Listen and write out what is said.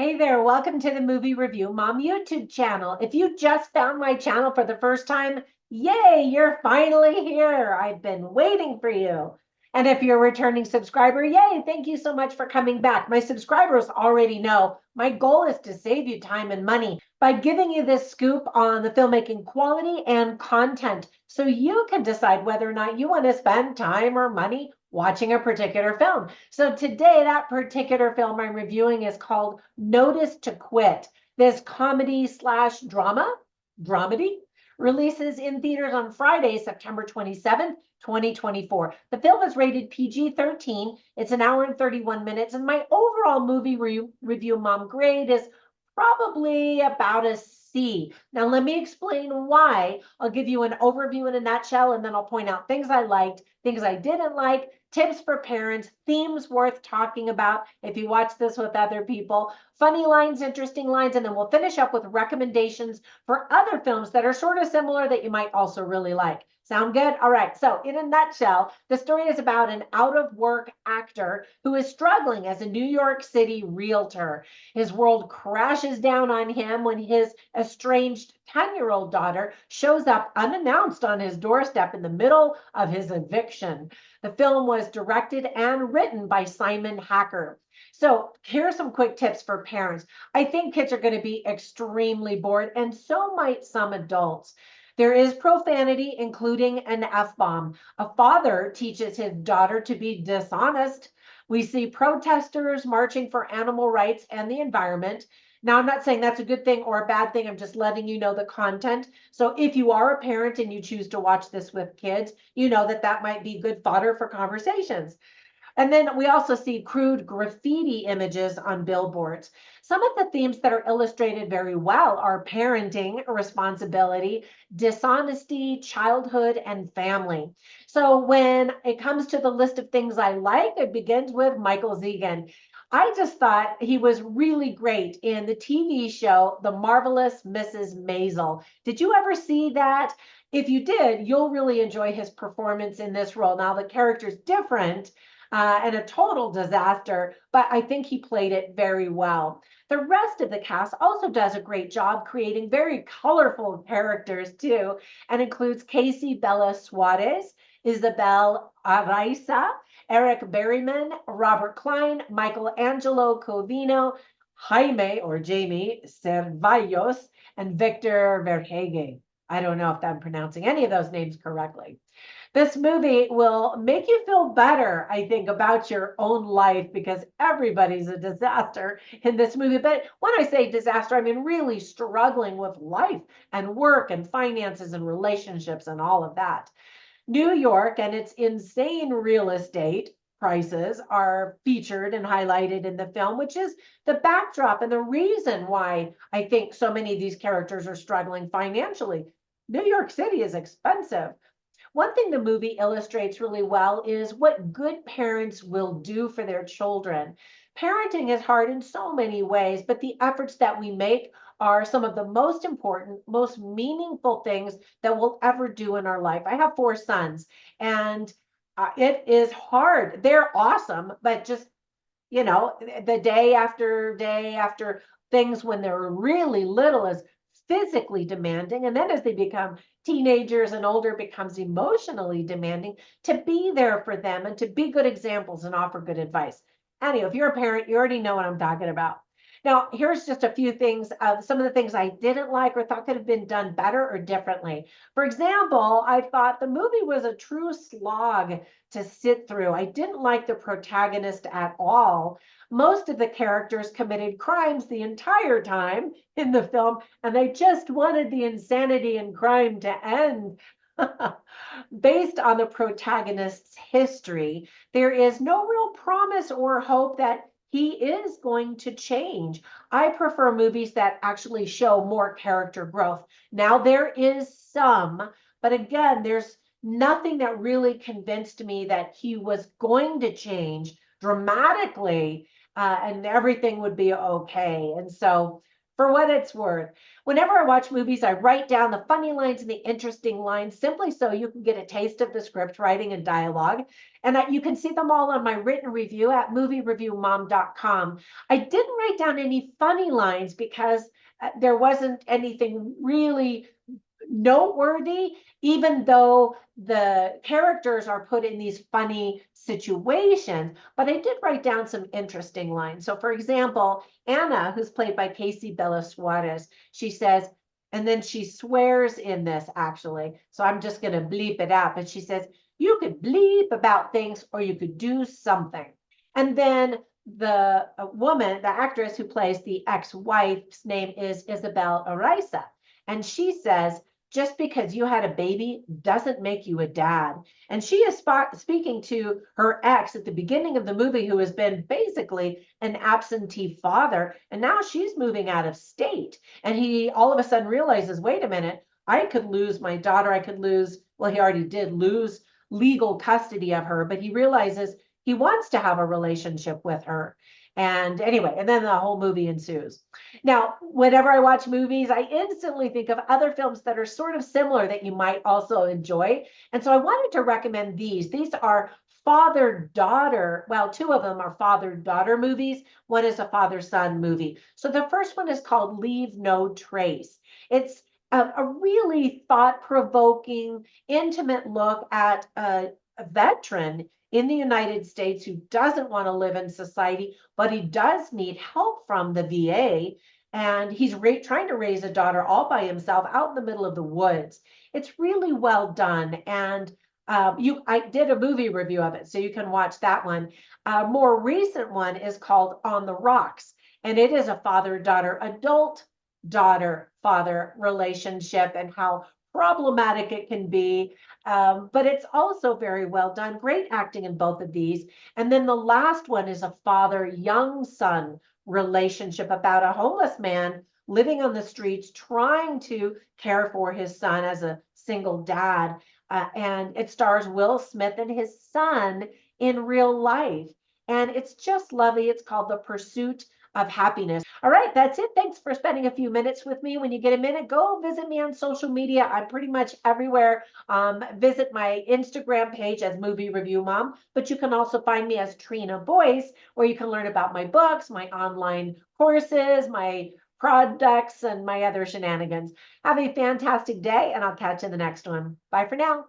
Hey there, welcome to the Movie Review Mom YouTube channel. If you just found my channel for the first time, yay, you're finally here. I've been waiting for you. And if you're a returning subscriber, yay, thank you so much for coming back. My subscribers already know my goal is to save you time and money by giving you this scoop on the filmmaking quality and content so you can decide whether or not you want to spend time or money watching a particular film. So today, that particular film I'm reviewing is called Notice to Quit. This comedy slash dramedy, releases in theaters on Friday, September 27th, 2024. The film is rated PG-13. It's an hour and 31 minutes, and my overall movie review mom grade is probably about a C. Now, let me explain why. I'll give you an overview in a nutshell, and then I'll point out things I liked, things I didn't like, tips for parents, themes worth talking about if you watch this with other people, funny lines, interesting lines, and then we'll finish up with recommendations for other films that are sort of similar that you might also really like. Sound good? All right. So in a nutshell, the story is about an out-of-work actor who is struggling as a New York City realtor. His world crashes down on him when his estranged 10-year-old daughter shows up unannounced on his doorstep in the middle of his eviction. The film was directed and written by Simon Hacker. So here are some quick tips for parents. I think kids are going to be extremely bored, and so might some adults. There is profanity, including an F-bomb. A father teaches his daughter to be dishonest. We see protesters marching for animal rights and the environment. Now, I'm not saying that's a good thing or a bad thing. I'm just letting you know the content. So if you are a parent and you choose to watch this with kids, you know that that might be good fodder for conversations. And then we also see crude graffiti images on billboards. Some of the themes that are illustrated very well are parenting, responsibility, dishonesty, childhood, and family. So when it comes to the list of things I like, it begins with Michael Zegan. I just thought he was really great in the TV show, The Marvelous Mrs. Maisel. Did you ever see that? If you did, you'll really enjoy his performance in this role. Now, the character's different, and a total disaster, but I think he played it very well. The rest of the cast also does a great job creating very colorful characters too, and includes Casey Bella Suarez, Isabel Araiza, Eric Berryman, Robert Klein, Michelangelo Covino, Jaime or Jamie Cervallos, and Victor Verhege. I don't know if I'm pronouncing any of those names correctly. This movie will make you feel better, I think, about your own life because everybody's a disaster in this movie. But when I say disaster, I mean really struggling with life and work and finances and relationships and all of that. New York and its insane real estate prices are featured and highlighted in the film, which is the backdrop and the reason why I think so many of these characters are struggling financially. New York City is expensive. One thing the movie illustrates really well is what good parents will do for their children. Parenting is hard in so many ways, but the efforts that we make are some of the most important, most meaningful things that we'll ever do in our life. I have four sons, and it is hard. They're awesome, but just, the day after things when they're really little is physically demanding. And then as they become teenagers and older, becomes emotionally demanding to be there for them and to be good examples and offer good advice. Anyway, if you're a parent, you already know what I'm talking about. Now, here's just a few things of some of the things I didn't like or thought could have been done better or differently. For example, I thought the movie was a true slog to sit through. I didn't like the protagonist at all. Most of the characters committed crimes the entire time in the film, and they just wanted the insanity and crime to end. Based on the protagonist's history, there is no real promise or hope that he is going to change. I prefer movies that actually show more character growth. Now, there is some, but again, there's nothing that really convinced me that he was going to change dramatically and everything would be okay. And so, for what it's worth. Whenever I watch movies, I write down the funny lines and the interesting lines simply so you can get a taste of the script writing and dialogue. And you can see them all on my written review at moviereviewmom.com. I didn't write down any funny lines because there wasn't anything really noteworthy, even though the characters are put in these funny situations. But I did write down some interesting lines. So, for example, Anna, who's played by Casey Bella Suarez, she says, and then she swears in this actually. So I'm just going to bleep it out. But she says, you could bleep about things or you could do something. And then the woman, the actress who plays the ex-wife's name is Isabel Araiza. And she says, just because you had a baby doesn't make you a dad. And she is speaking to her ex at the beginning of the movie, who has been basically an absentee father. And now she's moving out of state. And he all of a sudden realizes, wait a minute, I could lose my daughter. I could lose, well, he already did lose legal custody of her, but he realizes he wants to have a relationship with her. And anyway, and then the whole movie ensues. Now, whenever I watch movies, I instantly think of other films that are sort of similar that you might also enjoy. And so I wanted to recommend these. These are father-daughter, well, two of them are father-daughter movies. One is a father-son movie. So the first one is called Leave No Trace. It's a really thought-provoking, intimate look at a veteran in the United States who doesn't want to live in society, but he does need help from the VA. And he's trying to raise a daughter all by himself out in the middle of the woods. It's really well done. And I did a movie review of it, so you can watch that one. A more recent one is called On the Rocks, and it is a father-daughter, adult daughter-father relationship and how problematic it can be. But it's also very well done. Great acting in both of these. And then the last one is a father-young son relationship about a homeless man living on the streets, trying to care for his son as a single dad. And it stars Will Smith and his son in real life. And it's just lovely. It's called The Pursuit of Happiness. All right, that's it. Thanks for spending a few minutes with me. When you get a minute, go visit me on social media. I'm pretty much everywhere. Visit my Instagram page as Movie Review Mom, but you can also find me as Trina Boice, where you can learn about my books, my online courses, my products, and my other shenanigans. Have a fantastic day, and I'll catch you in the next one. Bye for now.